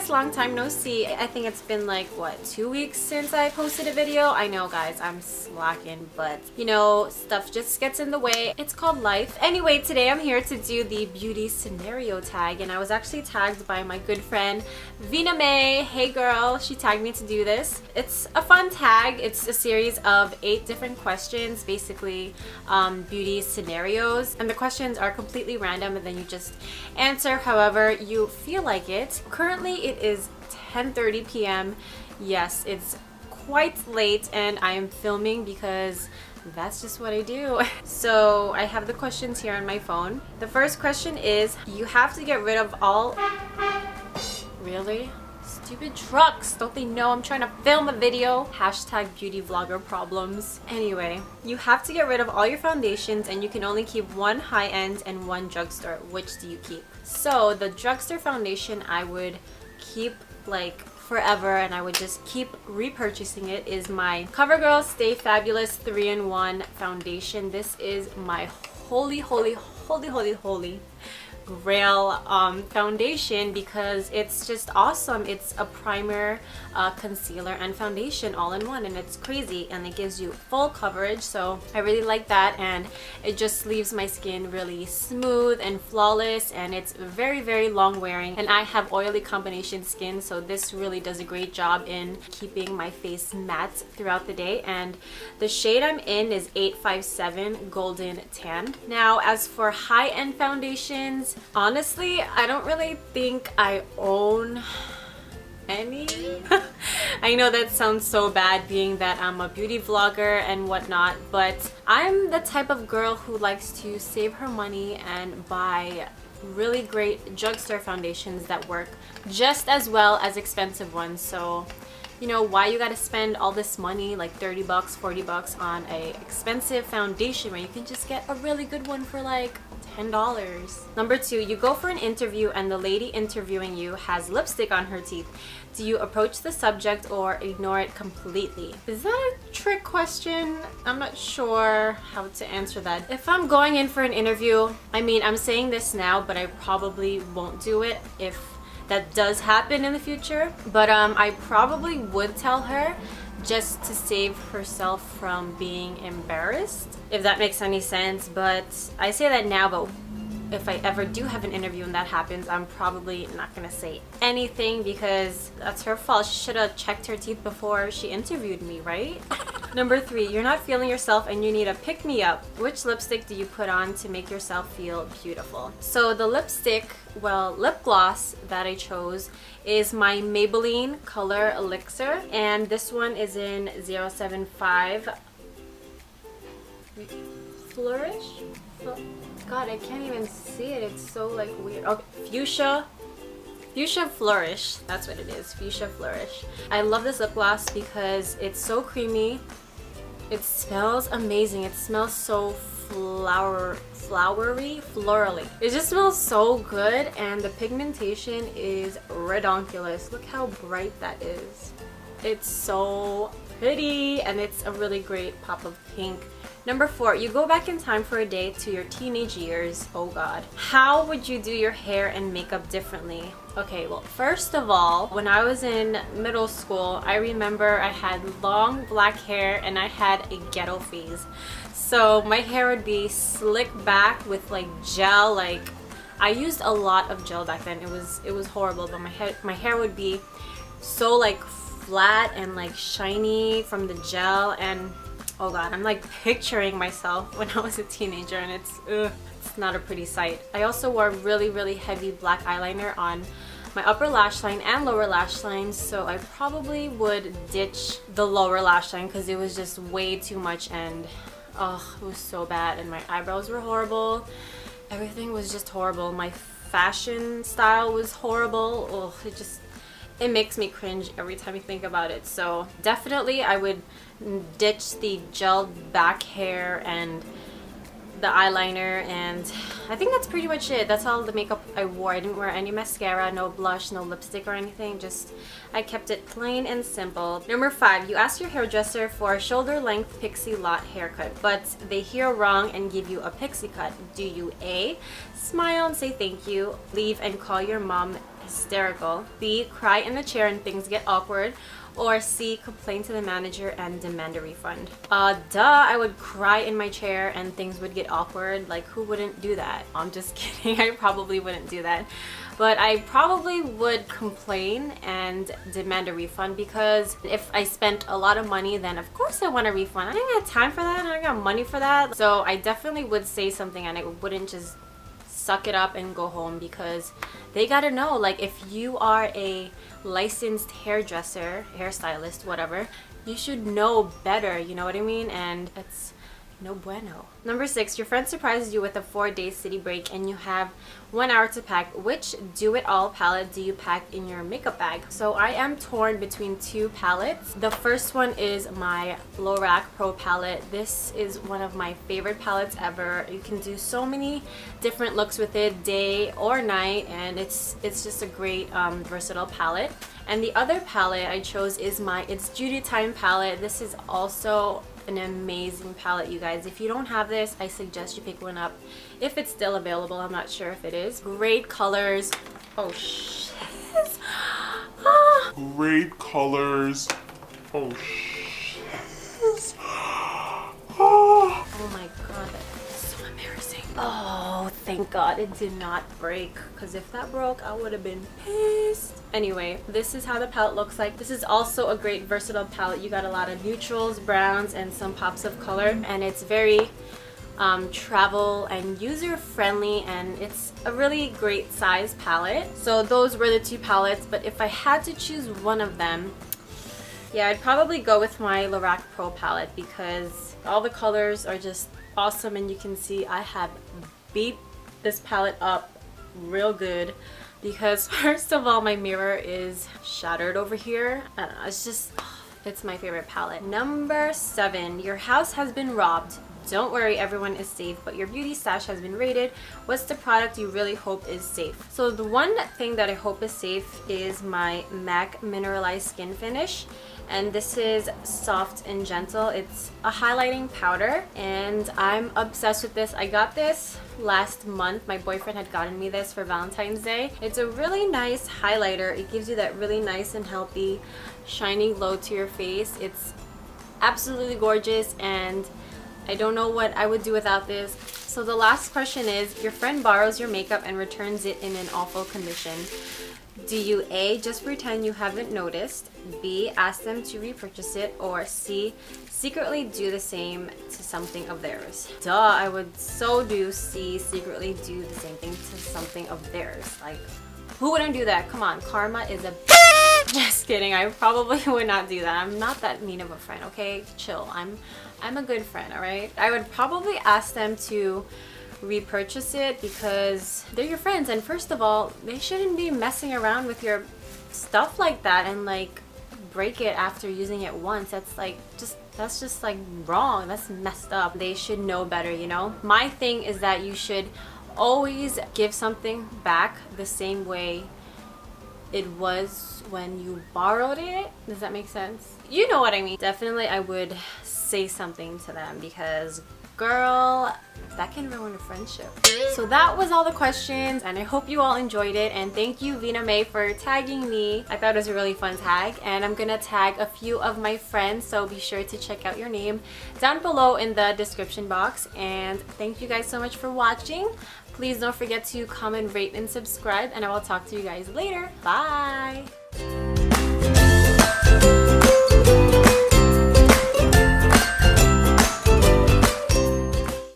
guys, long time no see. I think it's been like, what, 2 weeks since I posted a video? I know, guys, I'm slacking, but you know, stuff just gets in the way. It's called life. Anyway, today I'm here to do the beauty scenario tag, and I was actually tagged by my good friend Vina May. Hey girl, she tagged me to do this. It's a fun tag. It's a series of 8 different questions, basically beauty scenarios, and the questions are completely random, and then you just answer however you feel like it. Currently it is 10:30 p.m. Yes, it's quite late, and I am filming because that's just what I do. So I have the questions here on my phone. The first question is, you have to get rid of all... Really? Stupid trucks! Don't they know I'm trying to film a video? Hashtag beauty vlogger problems. Anyway, you have to get rid of all your foundations, and you can only keep one high-end and one drugstore. Which do you keep? So the drugstore foundation I would keep like forever, and I would just keep repurchasing it, is my CoverGirl Stay Fabulous 3-in-1 foundation. This is my holy grail foundation because it's just awesome. It's a primer, concealer, and foundation all in one, and it's crazy, and it gives you full coverage, so I really like that, and it just leaves my skin really smooth and flawless, and it's very long wearing, and I have oily combination skin, so this really does a great job in keeping my face matte throughout the day. And the shade I'm in is 857 Golden Tan. Now, as for high-end foundations, honestly, I don't really think I own any. I know that sounds so bad, being that I'm a beauty vlogger and whatnot, but I'm the type of girl who likes to save her money and buy really great drugstore foundations that work just as well as expensive ones. So you know, why you gotta spend all this money, like 30 bucks, 40 bucks on a expensive foundation when you can just get a really good one for like $10. Number 2, you go for an interview and the lady interviewing you has lipstick on her teeth. Do you approach the subject or ignore it completely? Is that a trick question? I'm not sure how to answer that. If I'm going in for an interview, I mean, I'm saying this now, but I probably won't do it if that does happen in the future, but I probably would tell her just to save herself from being embarrassed, if that makes any sense. But I say that now, but if I ever do have an interview and that happens, I'm probably not gonna say anything because that's her fault. She should have checked her teeth before she interviewed me, right? Number 3, you're not feeling yourself and you need a pick-me-up. Which lipstick do you put on to make yourself feel beautiful? So the lipstick, well, lip gloss that I chose is my Maybelline Color Elixir, and this one is in 075 Flourish? God, I can't even see it. It's so like weird. Okay, Fuchsia Flourish. That's what it is. Fuchsia Flourish. I love this lip gloss because it's so creamy. It smells amazing. It smells so flowery, florally. It just smells so good, and the pigmentation is redonkulous. Look how bright that is. It's so pretty, and it's a really great pop of pink. Number 4, you go back in time for a day to your teenage years. Oh god. How would you do your hair and makeup differently? Okay, well, first of all, when I was in middle school, I remember I had long black hair and I had a ghetto phase. So my hair would be slicked back with like gel. Like, I used a lot of gel back then. It was horrible, but my hair would be so like flat and like shiny from the gel, and oh god, I'm like picturing myself when I was a teenager, and it's not a pretty sight. I also wore really heavy black eyeliner on my upper lash line and lower lash line, so I probably would ditch the lower lash line because it was just way too much, and oh, it was so bad, and my eyebrows were horrible. Everything was just horrible. My fashion style was horrible. Oh, it makes me cringe every time I think about it. So definitely I would ditch the gelled back hair and the eyeliner, and I think that's pretty much it. That's all the makeup I wore. I didn't wear any mascara, no blush, no lipstick or anything. Just I kept it plain and simple. Number 5, you ask your hairdresser for a shoulder length Pixie Lott haircut, but they hear wrong and give you a pixie cut. Do you A, smile and say thank you, leave and call your mom hysterical. B, cry in the chair and things get awkward. Or C, complain to the manager and demand a refund. Duh, I would cry in my chair and things would get awkward. Like, who wouldn't do that? I'm just kidding. I probably wouldn't do that. But I probably would complain and demand a refund, because if I spent a lot of money, then of course I want a refund. I didn't have time for that and I got money for that. So I definitely would say something, and I wouldn't just suck it up and go home, because they gotta know, like, if you are a licensed hairdresser, hairstylist, whatever, you should know better, you know what I mean? And it's no bueno. Number 6, your friend surprises you with a 4-day city break and you have 1 hour to pack. Which do-it-all palette do you pack in your makeup bag? So I am torn between 2 palettes. The first one is my Lorac Pro palette. This is one of my favorite palettes ever. You can do so many different looks with it, day or night, and it's just a great versatile palette. And the other palette I chose is my It's Duty Time palette. This is also an amazing palette, you guys. If you don't have this, I suggest you pick one up if it's still available. I'm not sure if it is. Great colors. Oh shit. Great colors. Oh shit. Oh my god, that is so embarrassing. Oh, thank god it did not break, because if that broke, I would have been pissed. Anyway, this is how the palette looks like. This is also a great versatile palette. You got a lot of neutrals, browns, and some pops of color, and it's very travel and user friendly, and it's a really great size palette. So those were the 2 palettes, but if I had to choose one of them, yeah, I'd probably go with my Lorac Pro palette, because all the colors are just awesome, and you can see I have beat this palette up real good, because first of all, my mirror is shattered over here. I don't know, it's just, it's my favorite palette. Number 7, your house has been robbed. Don't worry, everyone is safe, but your beauty stash has been raided. What's the product you really hope is safe? So the one thing that I hope is safe is my MAC Mineralized Skin Finish. And this is soft and gentle. It's a highlighting powder, and I'm obsessed with this. I got this last month. My boyfriend had gotten me this for Valentine's Day. It's a really nice highlighter. It gives you that really nice and healthy shining glow to your face. It's absolutely gorgeous, and I don't know what I would do without this. So the last question is, your friend borrows your makeup and returns it in an awful condition. Do you A, just pretend you haven't noticed, B, ask them to repurchase it, or C, secretly do the same to something of theirs? Duh, I would so do C, secretly do the same thing to something of theirs. Like, who wouldn't do that? Come on, karma is a just kidding, I probably would not do that. I'm not that mean of a friend, okay? Chill, I'm a good friend, alright? I would probably ask them to repurchase it, because they're your friends, and first of all, they shouldn't be messing around with your stuff like that and like break it after using it once. That's like that's just like wrong. That's messed up. They should know better, you know? My thing is that you should always give something back the same way it was when you borrowed it. Does that make sense? You know what I mean. Definitely I would say something to them, because girl, that can ruin a friendship. So that was all the questions, and I hope you all enjoyed it, and thank you Vina May for tagging me. I thought it was a really fun tag, and I'm gonna tag a few of my friends, so be sure to check out your name down below in the description box. And thank you guys so much for watching. Please don't forget to comment, rate, and subscribe, and I will talk to you guys later. Bye!